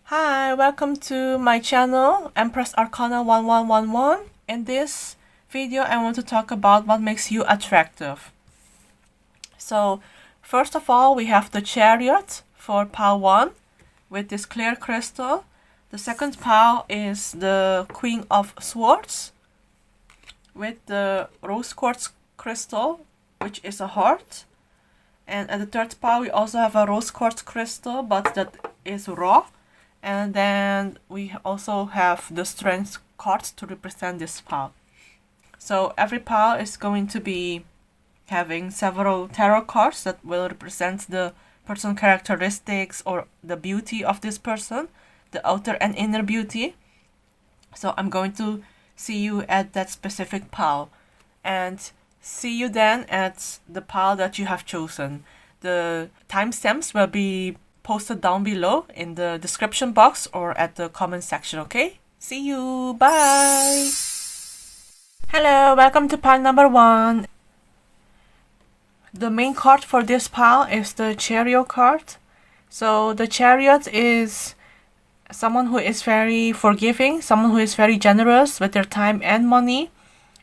Hi, welcome to my channel, Empress Arcana 1111. In this video, I want to talk about what makes you attractive. So, first of all, we have the Chariot for pile 1 with this clear crystal. The second pile is the Queen of Swords with the rose quartz crystal, which is a heart. And at the third pile, we also have a rose quartz crystal, but that is raw. And then we also have the strength cards to represent this pile. So every pile is going to be having several tarot cards that will represent the person characteristics or the beauty of this person, the outer and inner beauty. So I'm going to see you at that specific pile and see you then at the pile that you have chosen. The timestamps will be posted down below in the description box or at the comment section, okay? See you, bye! Hello, welcome to pile number 1. The main card for this pile is the Chariot card. So the Chariot is someone who is very forgiving, someone who is very generous with their time and money.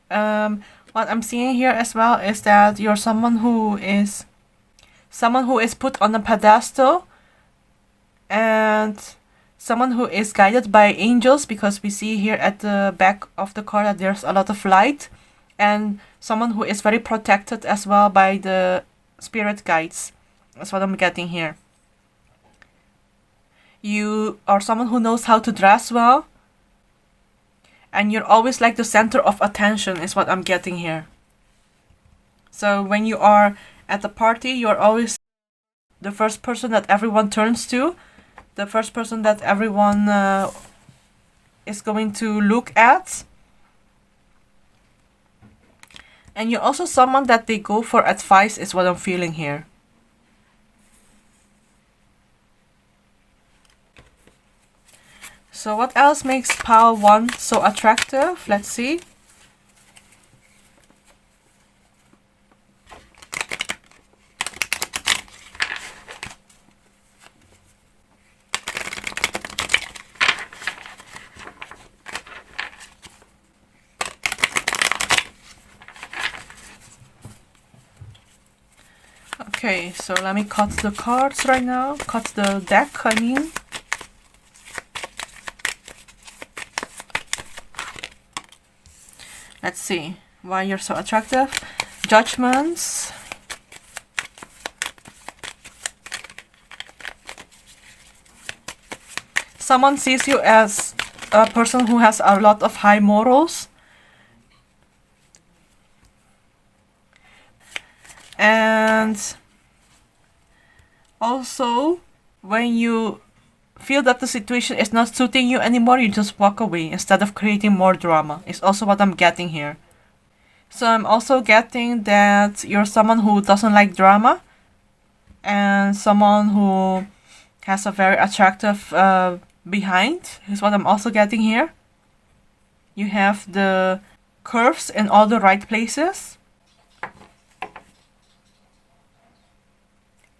What I'm seeing here as well is that you're someone who is put on a pedestal and someone who is guided by angels, because we see here at the back of the card that there's a lot of light, and someone who is very protected as well by the spirit guides. That's what I'm getting here. You are someone who knows how to dress well, and you're always like the center of attention is what I'm getting here. So when you are at the party, you're always the first person that everyone turns to, the first person that everyone is going to look at. And you're also someone that they go for advice is what I'm feeling here. So what else makes pile 1 so attractive? Let's see. Okay, so let me cut the cards right now. Cut the deck, I mean. Let's see why you're so attractive. Judgments. Someone sees you as a person who has a lot of high morals. And also, when you feel that the situation is not suiting you anymore, you just walk away instead of creating more drama. It's also what I'm getting here. So I'm also getting that you're someone who doesn't like drama and someone who has a very attractive behind is what I'm also getting here. You have the curves in all the right places.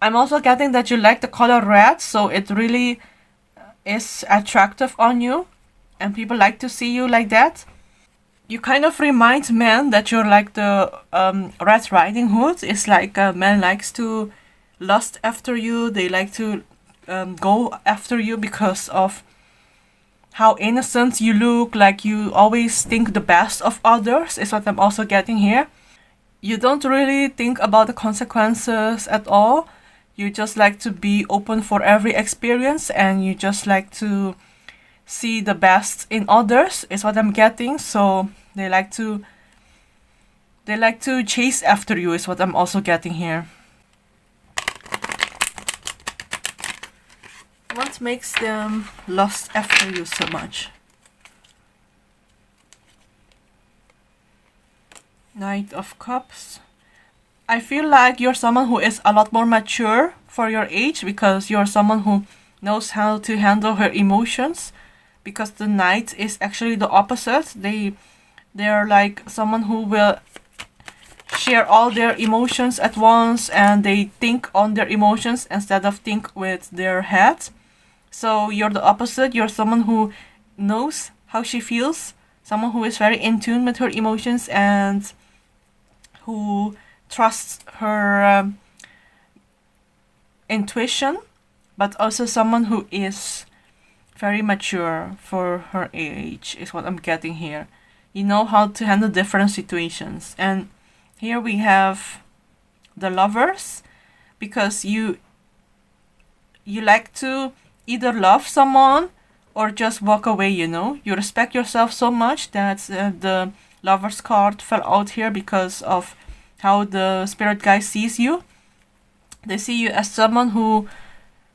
I'm also getting that you like the color red, so it really is attractive on you and people like to see you like that. You kind of remind men that you're like the Red Riding Hood. It's like a man likes to lust after you. They like to go after you because of how innocent you look, like you always think the best of others is what I'm also getting here. You don't really think about the consequences at all. You just like to be open for every experience and you just like to see the best in others is what I'm getting. So they like to chase after you is what I'm also getting here. What makes them lust after you so much? Knight of Cups. I feel like you're someone who is a lot more mature for your age because you're someone who knows how to handle her emotions, because the Knight is actually the opposite. They're like someone who will share all their emotions at once and they think on their emotions instead of think with their head. So you're the opposite. You're someone who knows how she feels, someone who is very in tune with her emotions and who trusts her intuition, but also someone who is very mature for her age is what I'm getting here. You know how to handle different situations. And here we have the Lovers, because you like to either love someone or just walk away, you know. You respect yourself so much that the Lovers card fell out here because of how the spirit guide sees you. They see you as someone who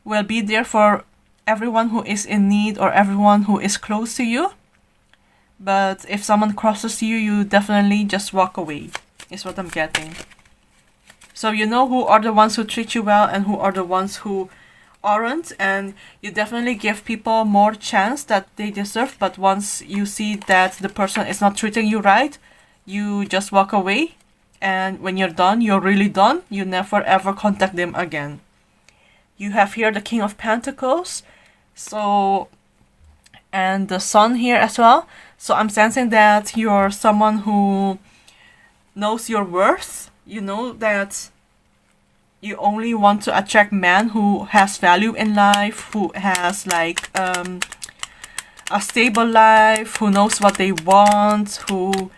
will be there for everyone who is in need or everyone who is close to you. But if someone crosses you, you definitely just walk away, is what I'm getting. So you know who are the ones who treat you well and who are the ones who aren't, and you definitely give people more chance that they deserve. But once you see that the person is not treating you right, you just walk away. And when you're done, you're really done. You never ever contact them again. You have here the King of Pentacles. So, and the Sun here as well. So I'm sensing that you're someone who knows your worth. You know that you only want to attract men who has value in life, who has like a stable life, who knows what they want, who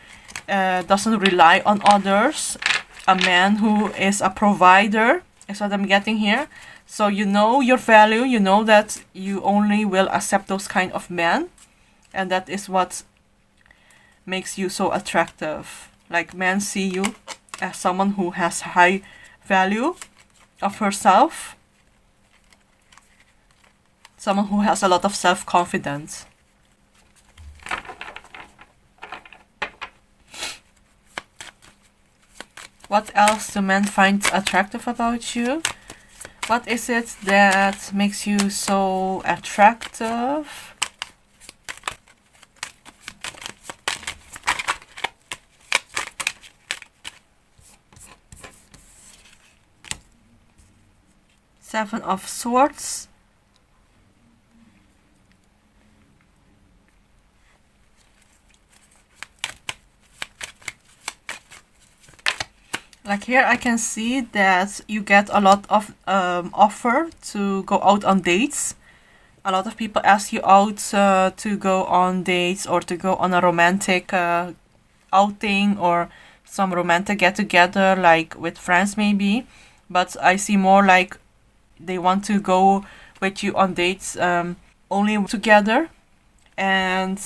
doesn't rely on others. A man who is a provider is what I'm getting here. So you know your value, you know that you only will accept those kind of men, and that is what makes you so attractive. Like, men see you as someone who has high value of herself, someone who has a lot of self-confidence. What else do men find attractive about you? What is it that makes you so attractive? Seven of Swords. Like here I can see that you get a lot of offer to go out on dates. A lot of people ask you out to go on dates or to go on a romantic outing or some romantic get together, like with friends maybe. But I see more like they want to go with you on dates only together, and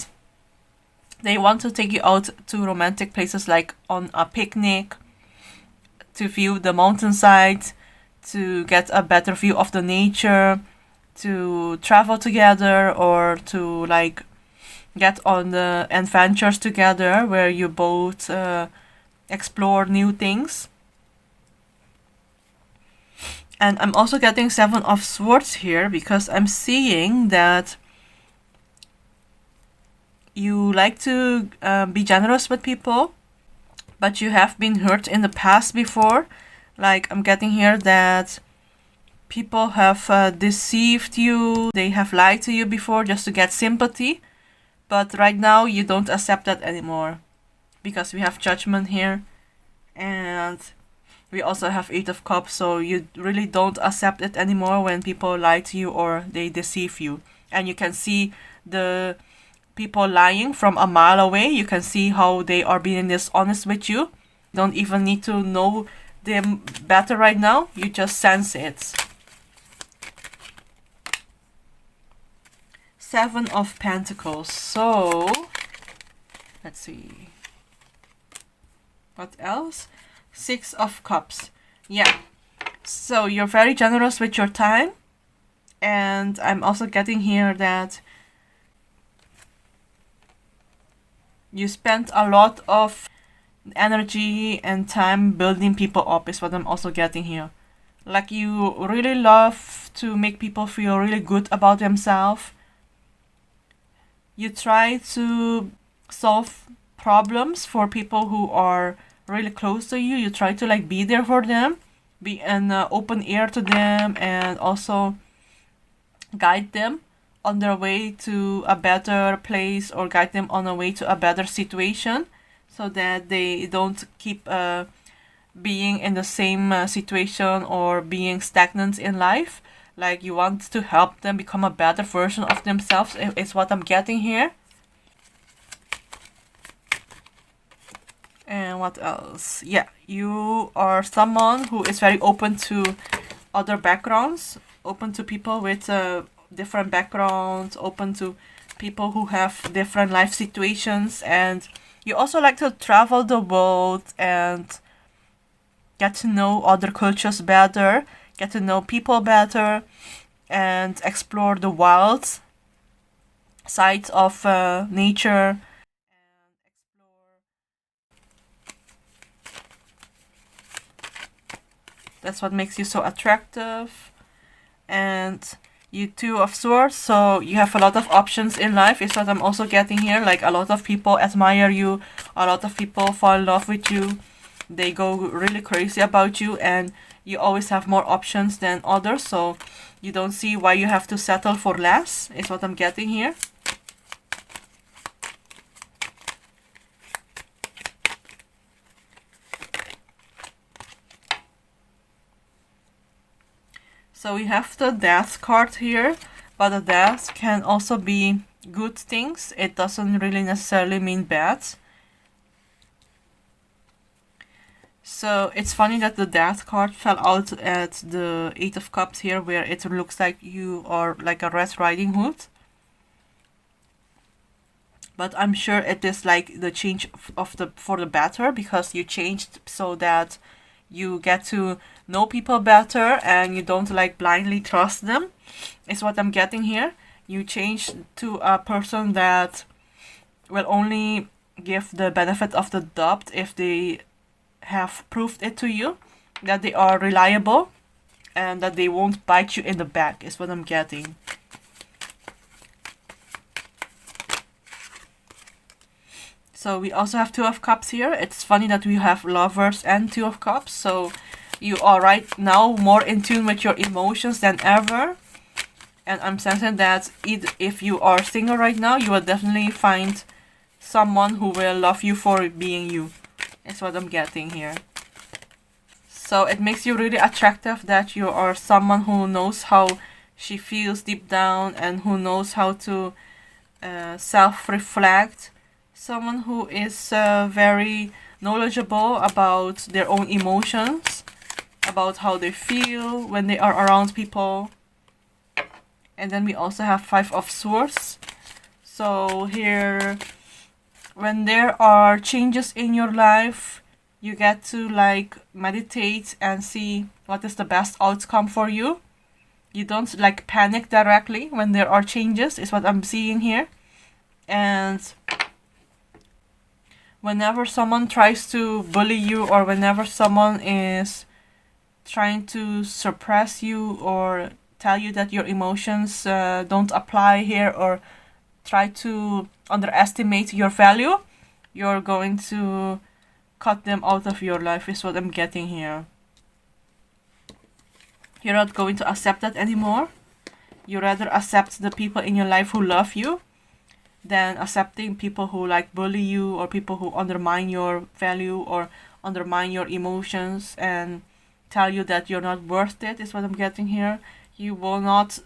they want to take you out to romantic places, like on a picnic, to view the mountainside, to get a better view of the nature, to travel together, or to like get on the adventures together where you both explore new things. And I'm also getting Seven of Swords here because I'm seeing that you like to be generous with people, but you have been hurt in the past before. Like, I'm getting here that people have deceived you, they have lied to you before just to get sympathy, but right now you don't accept that anymore because we have Judgment here, and we also have Eight of Cups, so you really don't accept it anymore when people lie to you or they deceive you. And you can see the people lying from a mile away. You can see how they are being dishonest with you. You don't even need to know them better right now. You just sense it. Seven of Pentacles. So, let's see. What else? Six of Cups. Yeah. So, you're very generous with your time. And I'm also getting here that you spent a lot of energy and time building people up is what I'm also getting here. Like, you really love to make people feel really good about themselves. You try to solve problems for people who are really close to you. You try to like be there for them, be an open ear to them, and also guide them on their way to a better place or guide them on a way to a better situation, so that they don't keep being in the same situation or being stagnant in life. Like, you want to help them become a better version of themselves, is what I'm getting here. And what else? Yeah, you are someone who is very open to other backgrounds, open to people with different backgrounds, open to people who have different life situations, and you also like to travel the world and get to know other cultures better, get to know people better, and explore the wild sides of nature. That's what makes you so attractive. And you Two of Swords, so you have a lot of options in life, is what I'm also getting here. Like, a lot of people admire you, a lot of people fall in love with you, they go really crazy about you, and you always have more options than others, so you don't see why you have to settle for less, is what I'm getting here. So we have the Death card here, but the Death can also be good things. It doesn't really necessarily mean bad. So it's funny that the Death card fell out at the Eight of Cups here, where it looks like you are like a Red Riding Hood. But I'm sure it is like the change for the better, because you changed so that you get to know people better and you don't like blindly trust them, is what I'm getting here. You change to a person that will only give the benefit of the doubt if they have proved it to you, that they are reliable and that they won't bite you in the back, is what I'm getting. So we also have Two of Cups here. It's funny that we have Lovers and Two of Cups. So you are right now more in tune with your emotions than ever. And I'm sensing that if you are single right now, you will definitely find someone who will love you for being you. Is what I'm getting here. So it makes you really attractive that you are someone who knows how she feels deep down and who knows how to self-reflect. Someone who is very knowledgeable about their own emotions, about how they feel when they are around people. And then we also have Five of Swords. So here, when there are changes in your life, you get to like meditate and see what is the best outcome for you. You don't like panic directly when there are changes, is what I'm seeing here. And whenever someone tries to bully you, or whenever someone is trying to suppress you or tell you that your emotions don't apply here, or try to underestimate your value, you're going to cut them out of your life, is what I'm getting here. You're not going to accept that anymore. You rather accept the people in your life who love you than accepting people who like bully you, or people who undermine your value or undermine your emotions and tell you that you're not worth it, is what I'm getting here. You will not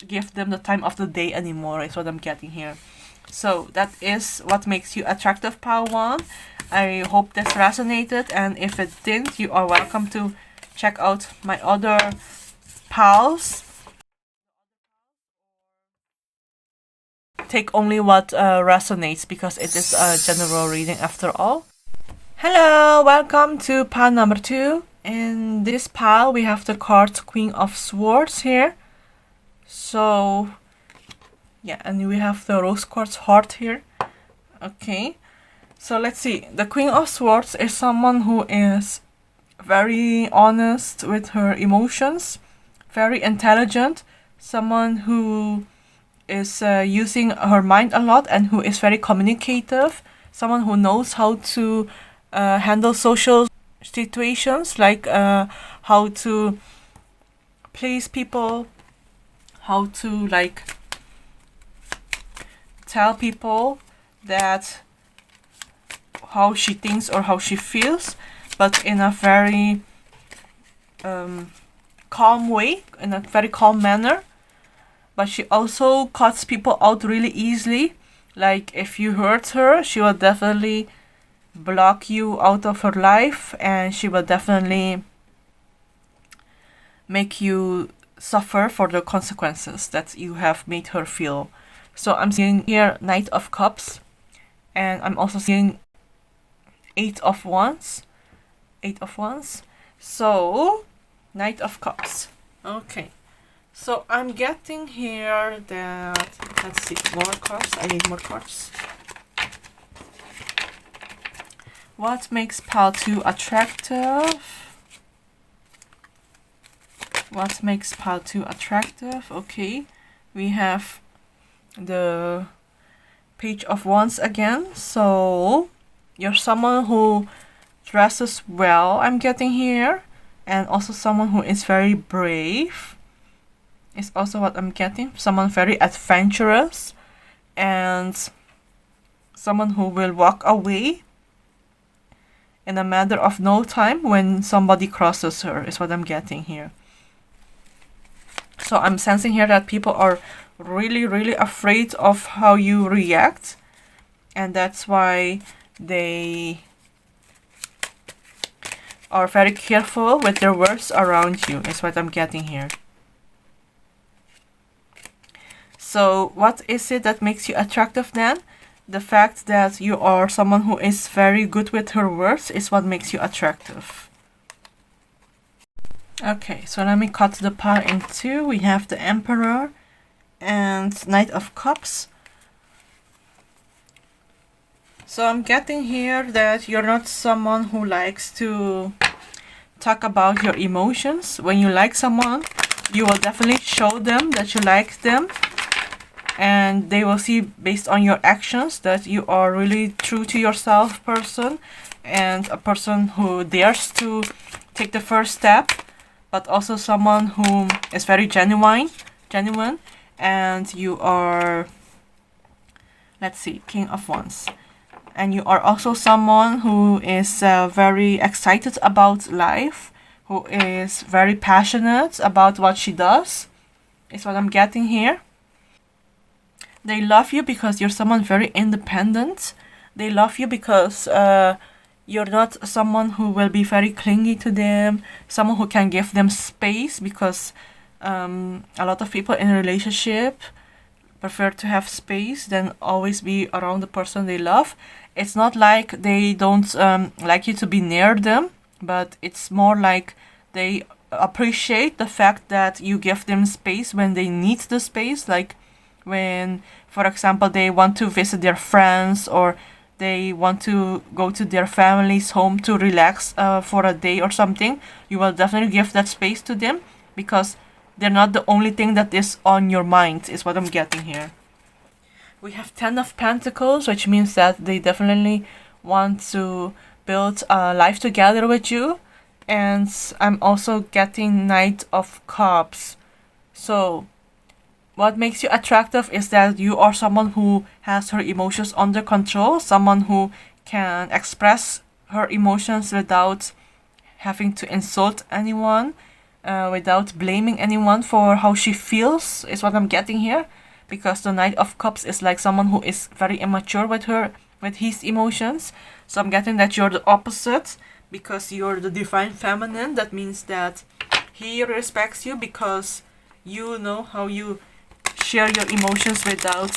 give them the time of the day anymore, is what I'm getting here. So that is what makes you attractive, pile 1. I hope this resonated, and if it didn't, you are welcome to check out my other piles. Take only what resonates, because it is a general reading after all. Hello, welcome to pile number 2. In this pile we have the card Queen of Swords here. So yeah, and we have the rose quartz heart here. Okay, so let's see. The Queen of Swords is someone who is very honest with her emotions, very intelligent, someone who is using her mind a lot and who is very communicative, someone who knows how to handle social situations, like how to please people, how to like tell people that how she thinks or how she feels, but in a very calm way, in a very calm manner. But she also cuts people out really easily. Like if you hurt her, she will definitely block you out of her life, and she will definitely make you suffer for the consequences that you have made her feel. So I'm seeing here Knight of Cups, and I'm also seeing Eight of Wands. So Knight of Cups. Okay. So I'm getting here that, let's see, more cards. I need more cards. What makes pile 2 attractive? What makes pile 2 attractive? Okay, we have the Page of Wands again. So you're someone who dresses well, I'm getting here, and also someone who is very brave is also what I'm getting. Someone very adventurous, and someone who will walk away in a matter of no time when somebody crosses her is what I'm getting here. So I'm sensing here that people are really afraid of how you react, and that's why they are very careful with their words around you is what I'm getting here. So what is it that makes you attractive then? The fact that you are someone who is very good with her words is what makes you attractive. Okay, so let me cut the pile in two. We have the Emperor and Knight of Cups. So I'm getting here that you're not someone who likes to talk about your emotions. When you like someone, you will definitely show them that you like them, and they will see based on your actions that you are really true to yourself person, and a person who dares to take the first step, but also someone who is very genuine, and you are, let's see, King of Wands. And you are also someone who is very excited about life, who is very passionate about what she does, is what I'm getting here. They love you because you're someone very independent. They love you because you're not someone who will be very clingy to them, someone who can give them space, because a lot of people in a relationship prefer to have space than always be around the person they love. It's not like they don't like you to be near them, but it's more like they appreciate the fact that you give them space when they need the space, like when, for example, they want to visit their friends or they want to go to their family's home to relax for a day or something. You will definitely give that space to them because they're not the only thing that is on your mind, is what I'm getting here. We have 10 of Pentacles, which means that they definitely want to build a life together with you. And I'm also getting Knight of Cups. So what makes you attractive is that you are someone who has her emotions under control, someone who can express her emotions without having to insult anyone, without blaming anyone for how she feels, is what I'm getting here. Because the Knight of Cups is like someone who is very immature with his emotions. So I'm getting that you're the opposite, because you're the divine feminine. That means that he respects you because you know how you share your emotions without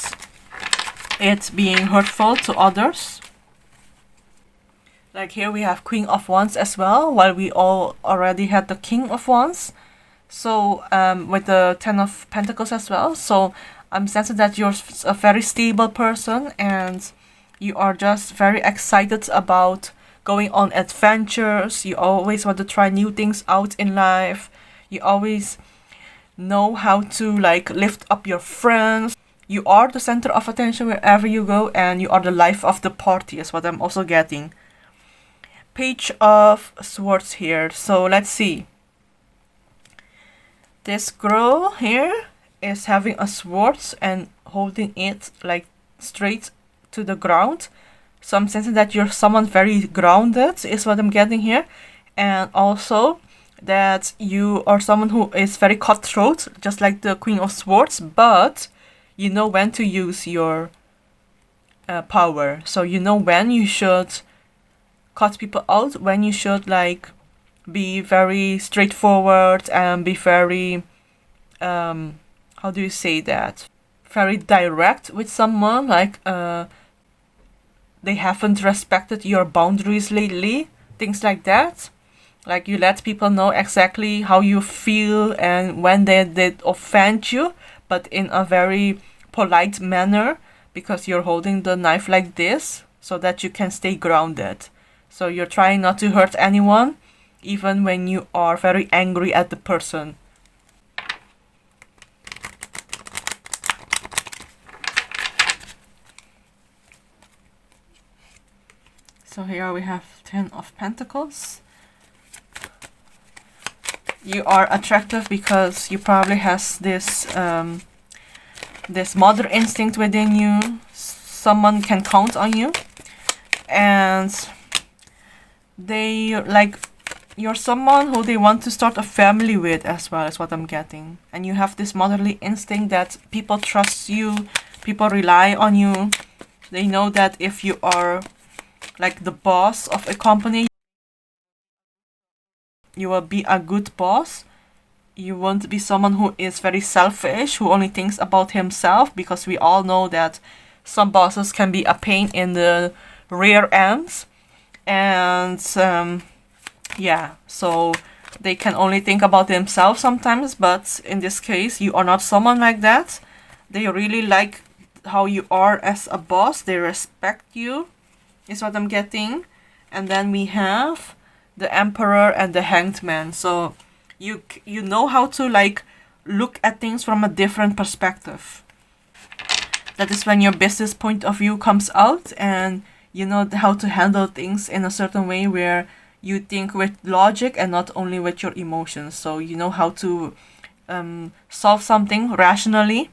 it being hurtful to others. Like here we have Queen of Wands as well, while we all already had the King of Wands. So with the 10 of Pentacles as well. So I'm sensing that you're a very stable person and you are just very excited about going on adventures. You always want to try new things out in life. You always know how to like lift up your friends. You are the center of attention wherever you go, and you are the life of the party, is what I'm also getting. Page of Swords here. So let's see. This girl here is having a sword and holding it like straight to the ground. So I'm sensing that you're someone very grounded is what I'm getting here. And also that you are someone who is very cutthroat, just like the Queen of Swords, but you know when to use your power. So you know when you should cut people out, when you should like be very straightforward and be very how do you say that, very direct with someone, like they haven't respected your boundaries lately, things like that. Like you let people know exactly how you feel and when they did offend you, but in a very polite manner, because you're holding the knife like this so that you can stay grounded. So you're trying not to hurt anyone, even when you are very angry at the person. So here we have 10 of Pentacles. You are attractive because you probably has this this mother instinct within you. Someone can count on you, and they like, you're someone who they want to start a family with as well, is what I'm getting. And you have this motherly instinct that people trust you, people rely on you. They know that if you are like the boss of a company, you will be a good boss. You won't be someone who is very selfish, who only thinks about himself, because we all know that some bosses can be a pain in the rear ends. And yeah, so they can only think about themselves sometimes, but in this case you are not someone like that. They really like how you are as a boss. They respect you, is what I'm getting. And then we have the Emperor and the Hanged Man. So you know how to like look at things from a different perspective. That is when your business point of view comes out, and you know how to handle things in a certain way where you think with logic and not only with your emotions. So you know how to solve something rationally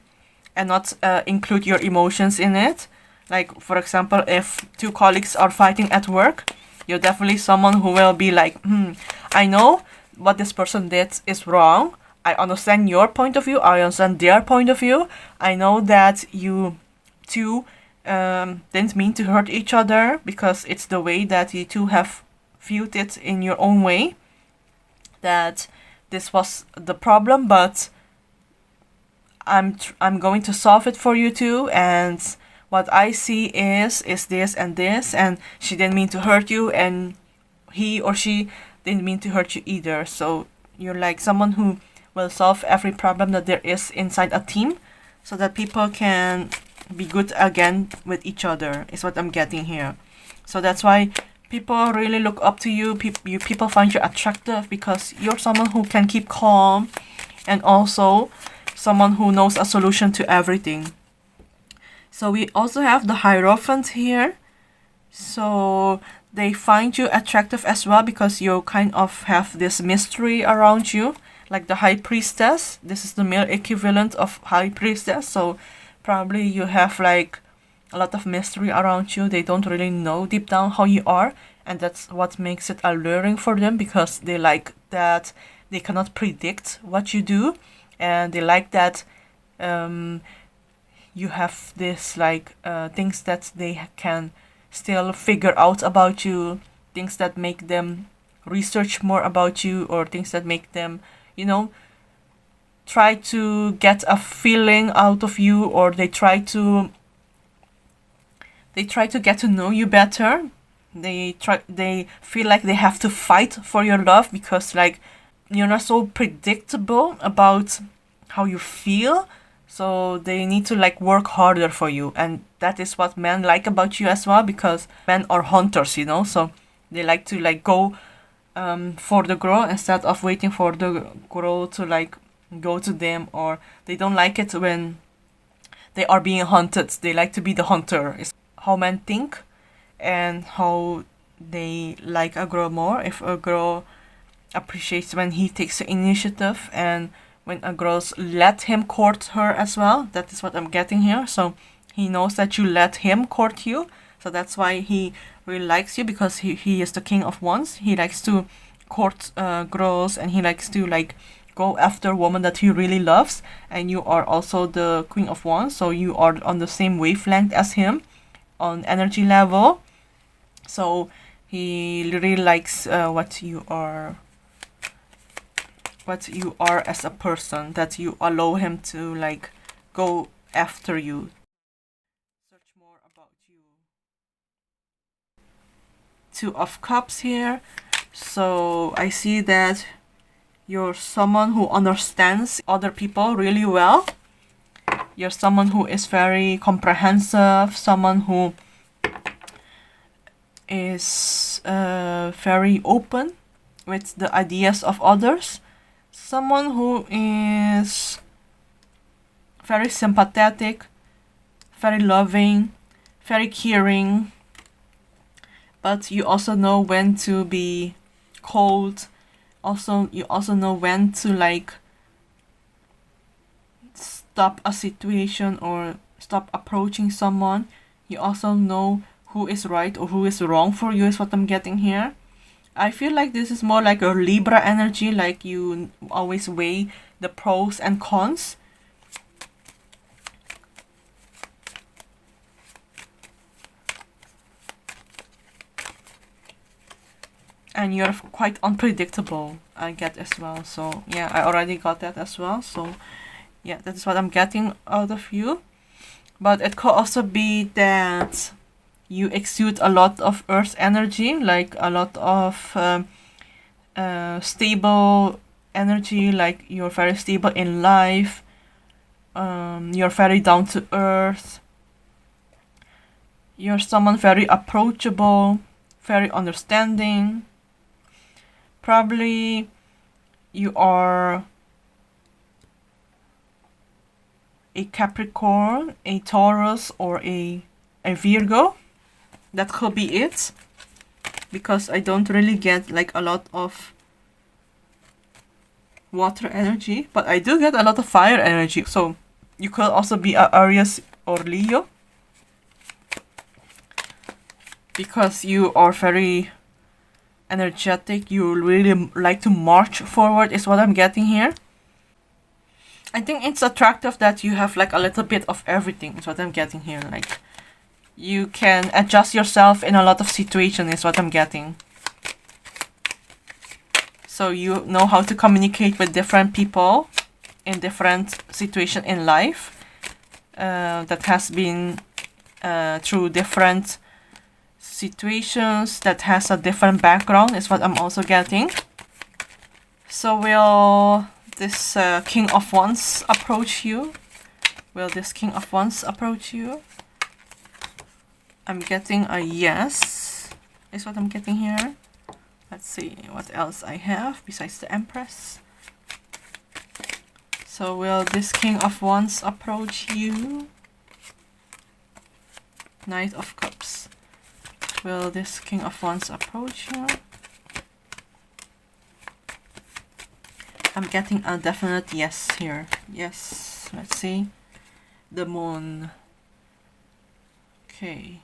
and not include your emotions in it. Like, for example, if two colleagues are fighting at work, you're definitely someone who will be like, I know what this person did is wrong. I understand your point of view. I understand their point of view. I know that you two didn't mean to hurt each other, because it's the way that you two have viewed it in your own way, that this was the problem, but I'm going to solve it for you two, and what I see is this and this, and she didn't mean to hurt you, and he or she didn't mean to hurt you either. So you're like someone who will solve every problem that there is inside a team, so that people can be good again with each other, is what I'm getting here. So that's why people really look up to you. People find you attractive because you're someone who can keep calm, and also someone who knows a solution to everything. So we also have the Hierophant here. So they find you attractive as well because you kind of have this mystery around you, like the High Priestess. This is the male equivalent of High Priestess. So probably you have like a lot of mystery around you. They don't really know deep down how you are, and that's what makes it alluring for them, because they like that they cannot predict what you do, and they like that you have this like things that they can still figure out about you, things that make them research more about you, or things that make them, you know, try to get a feeling out of you, or they try to get to know you better. They feel like they have to fight for your love, because like you're not so predictable about how you feel. So they need to like work harder for you, and that is what men like about you as well, because men are hunters, you know. So they like to like go for the girl instead of waiting for the girl to like go to them, or they don't like it when they are being hunted. They like to be the hunter. It's how men think and how they like a girl more. If a girl appreciates when he takes the initiative, and when a girl's let him court her as well. That is what I'm getting here. So He knows that you let him court you. So that's why he really likes you, because he is the King of Wands. He likes to court girls, and he likes to like go after women that he really loves. And you are also the Queen of Wands, so you are on the same wavelength as him on energy level. So he really likes what you are as a person, that you allow him to like go after you. Search more about you. Two of Cups here. So I see that you're someone who understands other people really well. You're someone who is very comprehensive, someone who is very open with the ideas of others, someone who is very sympathetic, very loving, very caring, but you also know when to be cold. You also know when to like stop a situation or stop approaching someone. You also know who is right or who is wrong for you, is what I'm getting here. I feel like this is more like a Libra energy, like you always weigh the pros and cons. And you're quite unpredictable, I get as well. So yeah, I already got that as well. So yeah, that is what I'm getting out of you. But it could also be that you exude a lot of earth energy, like a lot of stable energy, like you're very stable in life. You're very down to earth. You're someone very approachable, very understanding. Probably you are a Capricorn, a Taurus, or a Virgo. That could be it, because I don't really get like a lot of water energy, but I do get a lot of fire energy. So you could also be a Aries or Leo, because you are very energetic. You really like to march forward, is what I'm getting here. I think it's attractive that you have like a little bit of everything, is what I'm getting here. Like you can adjust yourself in a lot of situations, is what I'm getting. So you know how to communicate with different people in different situations in life, that has been through different situations, that has a different background, is what I'm also getting. So will this King of Wands approach you? Will this King of Wands approach you? I'm getting a yes, is what I'm getting here. Let's see what else I have besides the Empress. So will this King of Wands approach you? Knight of Cups. Will this King of Wands approach you? I'm getting a definite yes here. Yes. Let's see. The Moon. Okay.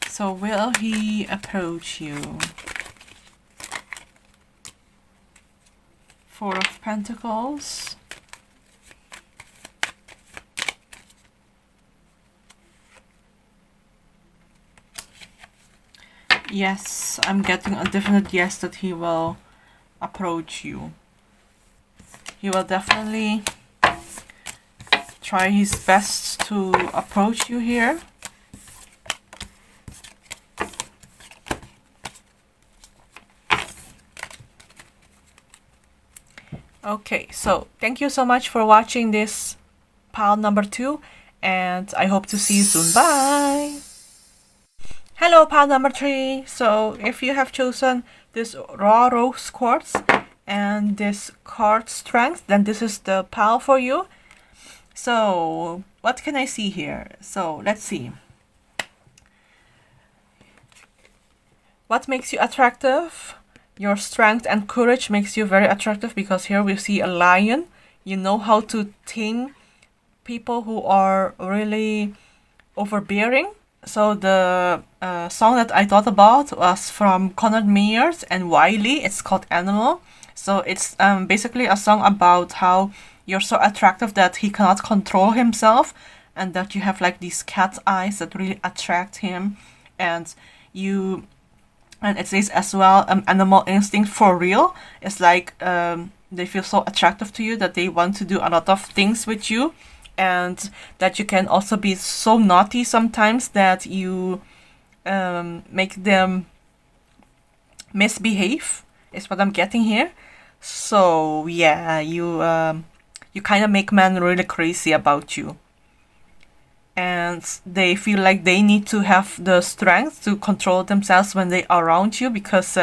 So will he approach you? Four of Pentacles. Yes, I'm getting a definite yes that he will approach you. He will definitely try his best to approach you here. Okay, so thank you so much for watching this pile number 2, and I hope to see you soon. Bye! Hello, pile number 3. So if you have chosen this raw rose quartz and this card strength, then this is the pile for you. So what can I see here? So let's see. What makes you attractive? Your strength and courage makes you very attractive, because here we see a lion. you know how to tame people who are really overbearing. So the song that I thought about was from Conor Maynard and Wiley. It's called Animal. So it's basically a song about how you're so attractive that he cannot control himself, and that you have like these cat eyes that really attract him, and it says as well, animal instinct for real. It's like they feel so attractive to you that they want to do a lot of things with you, and that you can also be so naughty sometimes that you make them misbehave, is what I'm getting here. So yeah, you kind of make men really crazy about you, and they feel like they need to have the strength to control themselves when they are around you, because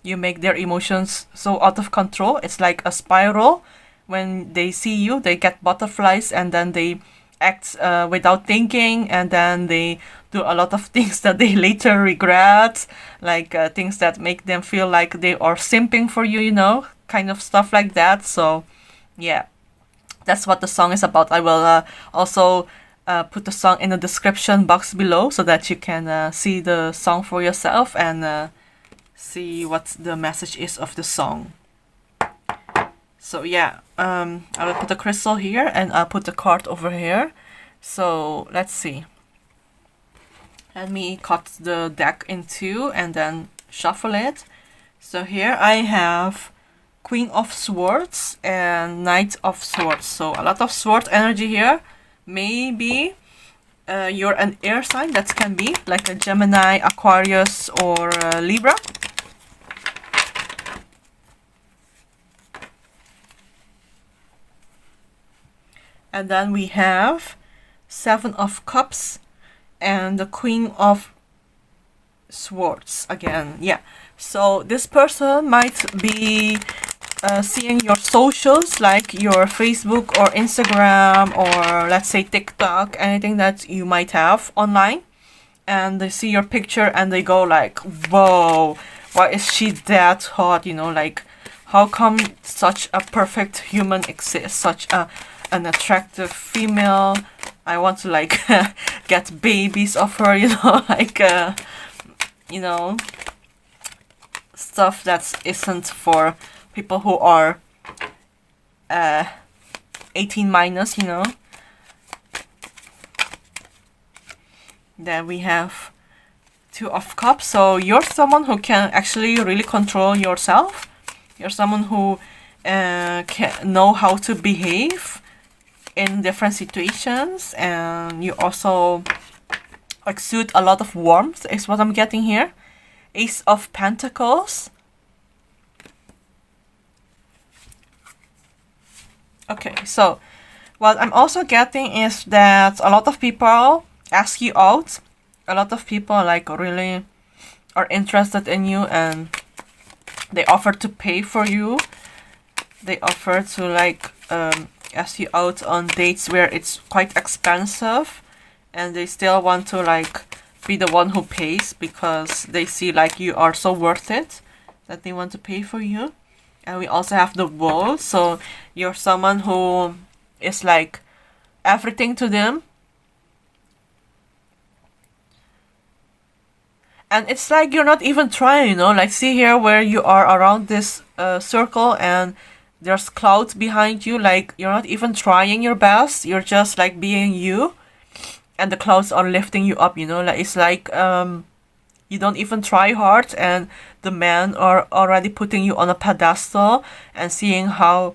you make their emotions so out of control. It's like a spiral. When they see you, they get butterflies, and then they act without thinking, and then they do a lot of things that they later regret, like things that make them feel like they are simping for you, kind of stuff like that. So yeah, that's what the song is about. I will also put the song in the description box below so that you can see the song for yourself and see what the message is of the song. So yeah, I will put the crystal here, and I'll put the card over here. So let's see. Let me cut the deck in two and then shuffle it. So here I have Queen of Swords and Knight of Swords. So a lot of sword energy here. Maybe you're an air sign. That can be like a Gemini, Aquarius, or Libra. And then we have Seven of Cups and the Queen of Swords again. Yeah, so this person might be seeing your socials, like your Facebook or Instagram, or let's say TikTok, anything that you might have online, and they see your picture and they go like, whoa, why is she that hot? Like, how come such a perfect human exists, such an attractive female? I want to like get babies of her, like stuff that isn't for people who are 18 minus, Then we have Two of Cups. So you're someone who can actually really control yourself. You're someone who can know how to behave in different situations, and you also exude a lot of warmth, is what I'm getting here. Ace of Pentacles. Okay, so what I'm also getting is that a lot of people ask you out. A lot of people like really are interested in you, and they offer to pay for you. They offer to like ask you out on dates where it's quite expensive, and they still want to like be the one who pays because they see like you are so worth it that they want to pay for you. And we also have the World. So you're someone who is like everything to them, and it's like you're not even trying, like see here where you are around this circle, and there's clouds behind you. Like, you're not even trying your best, you're just like being you, and the clouds are lifting you up, like it's like you don't even try hard, and the men are already putting you on a pedestal and seeing how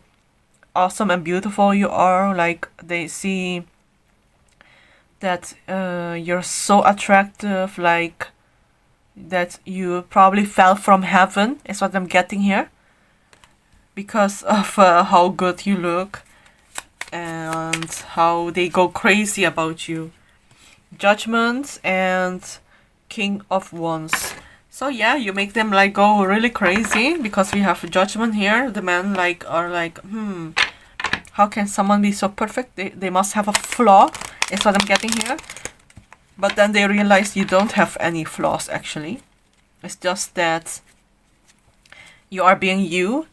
awesome and beautiful you are. Like, they see that you're so attractive, like that you probably fell from heaven, is what I'm getting here, because of how good you look and how they go crazy about you. Judgment and King of Wands. So yeah, you make them like go really crazy, because we have Judgment here. The men like are like, how can someone be so perfect? They must have a flaw, is what I'm getting here. But then they realize you don't have any flaws actually. It's just that you are being you,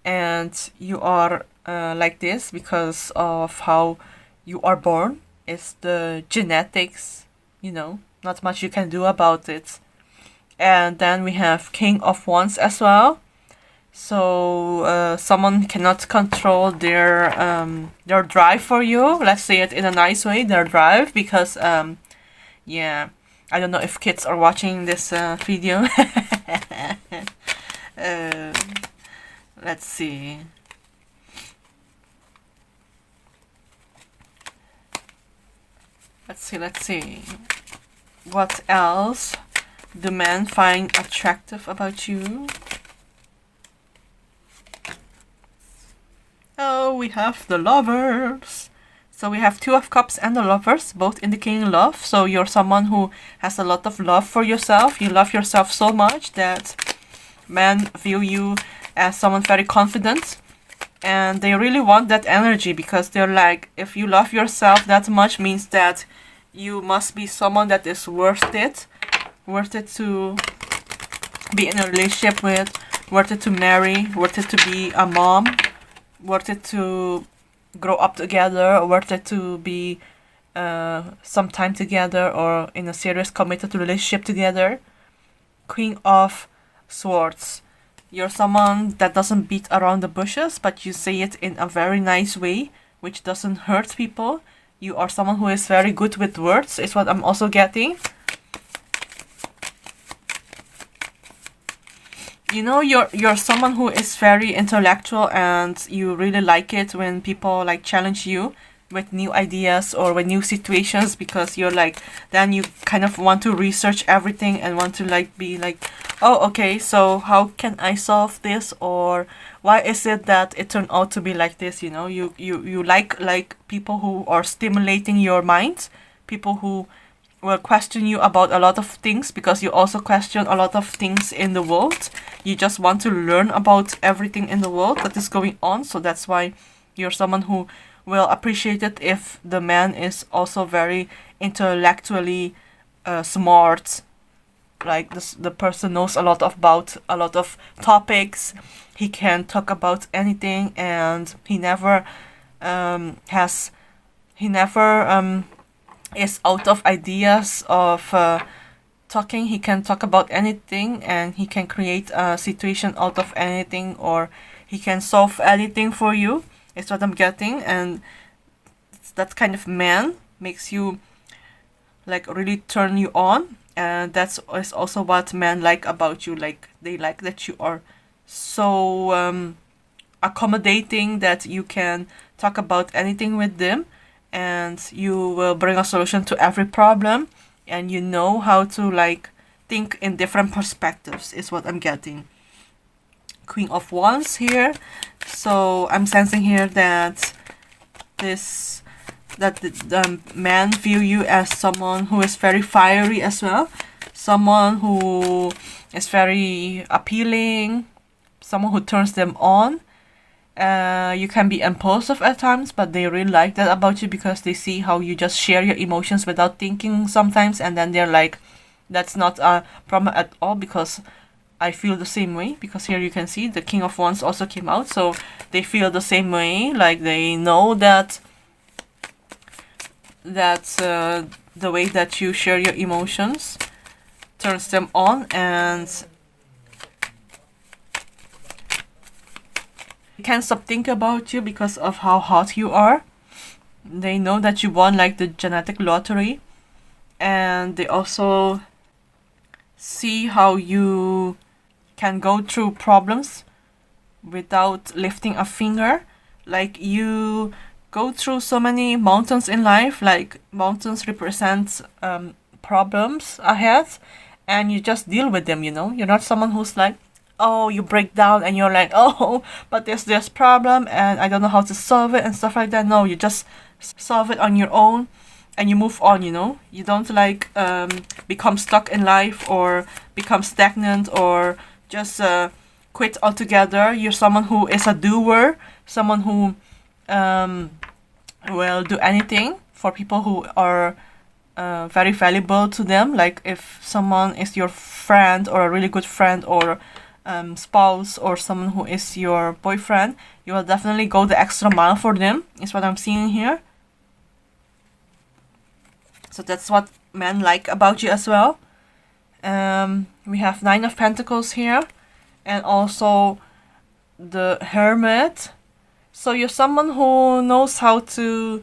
and you are like this because of how you are born. It's the genetics, not much you can do about it. And then we have King of Wands as well. So someone cannot control their drive for you. Let's say it in a nice way, their drive, because yeah, I don't know if kids are watching this video. uh, let's see. Let's see. What else do men find attractive about you? Oh, we have the Lovers. So we have Two of Cups and the Lovers, both indicating love. So you're someone who has a lot of love for yourself. You love yourself so much that men view you as someone very confident. And they really want that energy because they're like, if you love yourself that much, means that you must be someone that is worth it to be in a relationship with, worth it to marry, worth it to be a mom, worth it to grow up together, worth it to be some time together or in a serious committed relationship together. Queen of Swords. You're someone that doesn't beat around the bushes, but you say it in a very nice way, which doesn't hurt people. You are someone who is very good with words, is what I'm also getting. You're someone who is very intellectual, and you really like it when people like challenge you with new ideas or with new situations, because you're like, then you kind of want to research everything and want to like be like, oh, okay, so how can I solve this, or why is it that it turned out to be like this? You like people who are stimulating your mind, people who will question you about a lot of things, because you also question a lot of things in the world. You just want to learn about everything in the world that is going on. So that's why you're someone who will appreciate it if the man is also very intellectually smart. Like the person knows a lot about a lot of topics. He can talk about anything, and he never is out of ideas of talking. He can talk about anything, and he can create a situation out of anything, or he can solve anything for you. It's what I'm getting, and that kind of man makes you like really turn you on, and that's is also what men like about you. Like they like that you are so accommodating, that you can talk about anything with them, and you will bring a solution to every problem, and you know how to like think in different perspectives, is what I'm getting. Queen of Wands here. So I'm sensing here that the man view you as someone who is very fiery as well, someone who is very appealing, someone who turns them on. You can be impulsive at times, but they really like that about you, because they see how you just share your emotions without thinking sometimes, and then they're like, that's not a problem at all, because I feel the same way. Because here you can see the King of Wands also came out, so they feel the same way. Like they know that the way that you share your emotions turns them on, and they can't stop thinking about you because of how hot you are. They know that you won like the genetic lottery, and they also see how you can go through problems without lifting a finger. Like you go through so many mountains in life, like mountains represent problems ahead, and you just deal with them. You're not someone who's like, oh, you break down and you're like, oh, but there's this problem and I don't know how to solve it and stuff like that. No, you just solve it on your own and you move on. You don't like become stuck in life or become stagnant or just quit altogether. You're someone who is a doer, someone who will do anything for people who are very valuable to them. Like if someone is your friend or a really good friend or spouse or someone who is your boyfriend, you will definitely go the extra mile for them, is what I'm seeing here. So that's what men like about you as well. We have 9 of Pentacles here, and also the Hermit. So you're someone who knows how to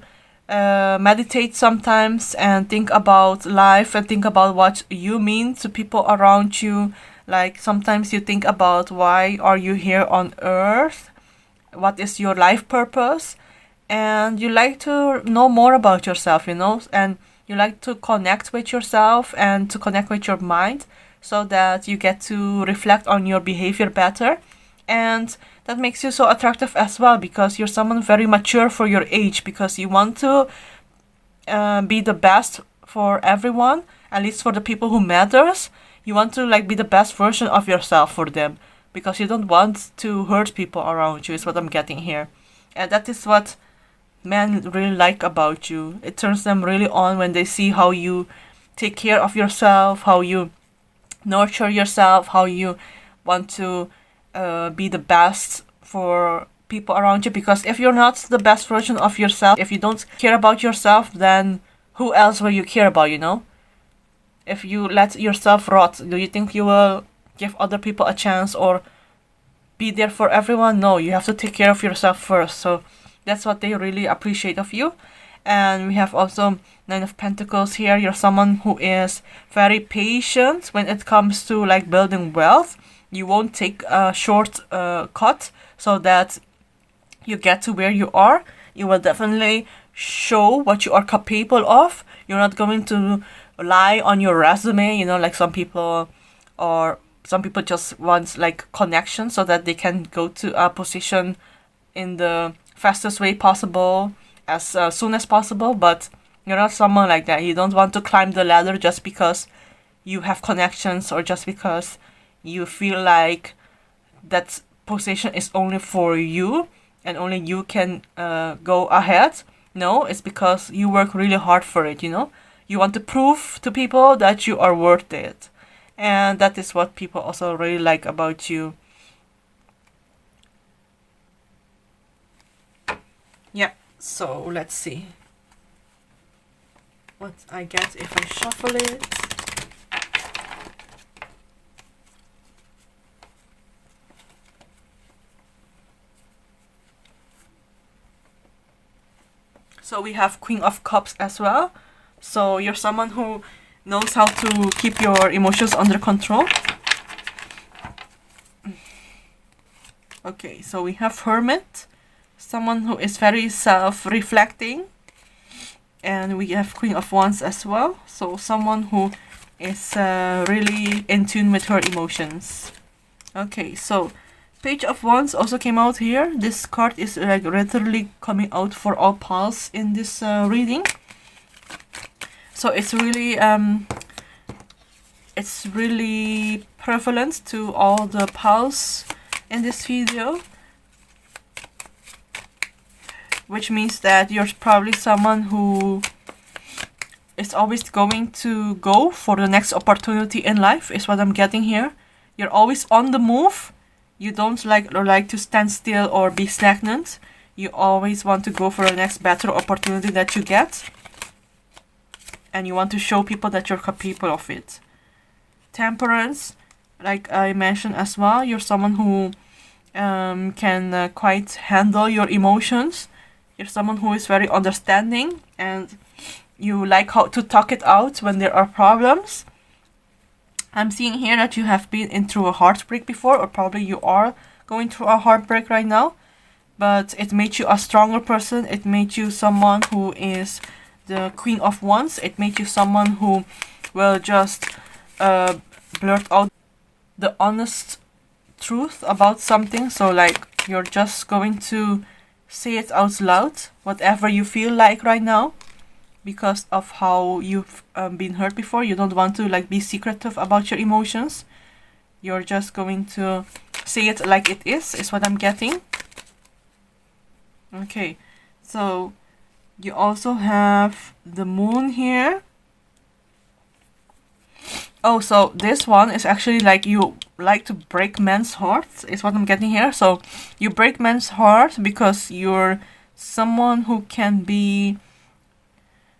meditate sometimes and think about life and think about what you mean to people around you. Like sometimes you think about why are you here on earth, what is your life purpose, and you like to know more about yourself, you know, and you like to connect with yourself and to connect with your mind so that you get to reflect on your behavior better. And that makes you so attractive as well, because you're someone very mature for your age, because you want to be the best for everyone, at least for the people who matters. You want to like be the best version of yourself for them, because you don't want to hurt people around you, is what I'm getting here. And that is what men really like about you. It turns them really on when they see how you take care of yourself, how you nurture yourself, how you want to be the best for people around you. Because if you're not the best version of yourself, if you don't care about yourself, then who else will you care about, you know? If you let yourself rot, do you think you will give other people a chance or be there for everyone? No, you have to take care of yourself first. So that's what they really appreciate of you. And we have also 9 of Pentacles here. You're someone who is very patient when it comes to like building wealth. You won't take a short cut so that you get to where you are. You will definitely show what you are capable of. You're not going to lie on your resume, you know, like some people, or some people just want like connection so that they can go to a position in the fastest way possible, as soon as possible. But you're not someone like that. You don't want to climb the ladder just because you have connections or just because you feel like that position is only for you and only you can go ahead. No, it's because you work really hard for it, you know. You want to prove to people that you are worth it. And that is what people also really like about you. Yeah, so let's see what I get if I shuffle it. So we have Queen of Cups as well. So you're someone who knows how to keep your emotions under control. Okay, so we have Hermit, someone who is very self-reflecting. And we have Queen of Wands as well. So someone who is really in tune with her emotions. Okay, so Page of Wands also came out here. This card is like literally coming out for all pals in this reading. So it's really prevalent to all the pals in this video, which means that you're probably someone who is always going to go for the next opportunity in life, is what I'm getting here. You're always on the move. You don't like to stand still or be stagnant. You always want to go for the next better opportunity that you get. And you want to show people that you're capable of it. Temperance, like I mentioned as well, you're someone who can quite handle your emotions. You're someone who is very understanding and you like how to talk it out when there are problems. I'm seeing here that you have been through a heartbreak before, or probably you are going through a heartbreak right now. But it made you a stronger person. It made you someone who is the Queen of Wands. It made you someone who will just blurt out the honest truth about something. So like you're just going to say it out loud, whatever you feel like right now, because of how you've been hurt before. You don't want to like be secretive about your emotions. You're just going to say it like it is what I'm getting. Okay, so you also have the Moon here. Oh, so this one is actually like you like to break men's hearts, is what I'm getting here. So you break men's heart because you're someone who can be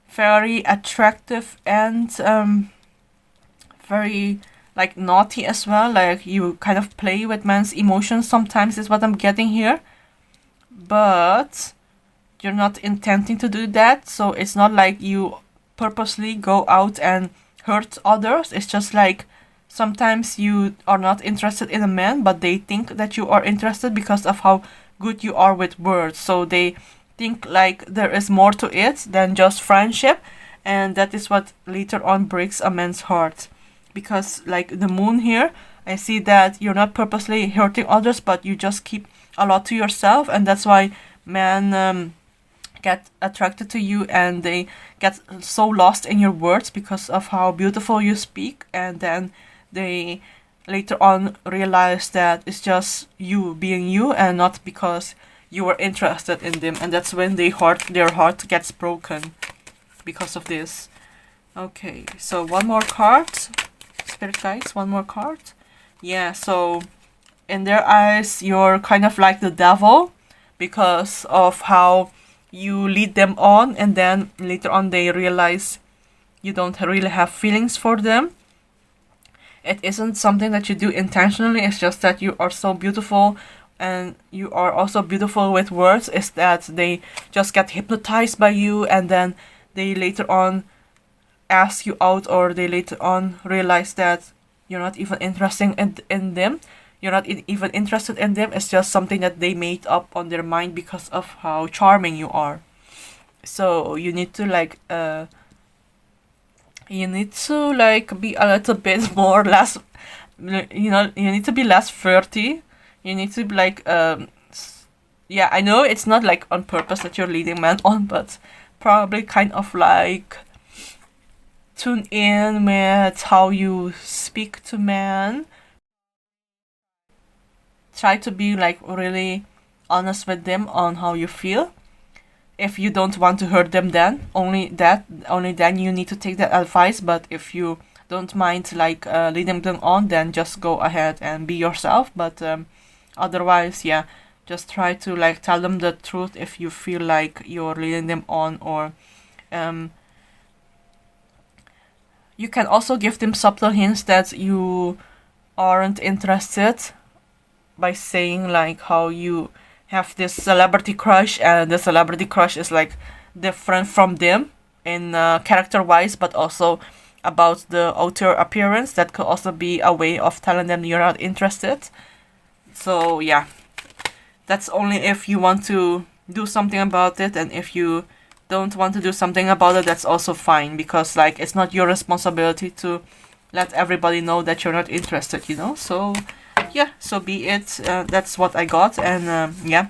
very attractive and very like naughty as well. Like you kind of play with men's emotions sometimes, is what I'm getting here. But you're not intending to do that, so it's not like you purposely go out and hurt others. It's just like sometimes you are not interested in a man, but they think that you are interested because of how good you are with words. So they think like there is more to it than just friendship, and that is what later on breaks a man's heart. Because like the moon here, I see that you're not purposely hurting others, but you just keep a lot to yourself, and that's why men get attracted to you, and they get so lost in your words because of how beautiful you speak, and then they later on realize that it's just you being you and not because you were interested in them, and that's when their heart gets broken because of this. Okay, so one more card, spirit guides, one more card. Yeah, so in their eyes you're kind of like the devil because of how you lead them on, and then later on they realize you don't really have feelings for them. It isn't something that you do intentionally, it's just that you are so beautiful, and you are also beautiful with words. Is that they just get hypnotized by you, and then they later on ask you out, or they later on realize that you're not even interested in them. You're not even interested in them. It's just something that they made up on their mind because of how charming you are. So you need to like be a little bit more less, you know, you need to be less flirty. You need to be like yeah, I know it's not like on purpose that you're leading men on, but probably kind of like tune in with how you speak to men. Try to be like really honest with them on how you feel. If you don't want to hurt them, then only then you need to take that advice. But if you don't mind like leading them on, then just go ahead and be yourself. But otherwise, yeah, just try to like tell them the truth if you feel like you're leading them on, or you can also give them subtle hints that you aren't interested, by saying like how you have this celebrity crush, and the celebrity crush is like different from them in character wise, but also about the outer appearance. That could also be a way of telling them you're not interested. So yeah, that's only if you want to do something about it, and if you don't want to do something about it, that's also fine, because like it's not your responsibility to let everybody know that you're not interested, you know. So yeah, so be it. That's what I got, and yeah,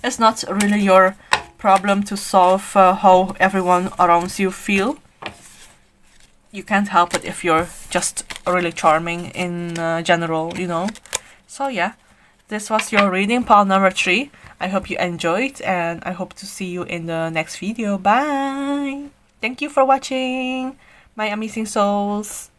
it's not really your problem to solve how everyone around you feel. You can't help it if you're just really charming in general, you know. So yeah, this was your reading, pile number 3. I hope you enjoyed, and I hope to see you in the next video. Bye! Thank you for watching, my amazing souls.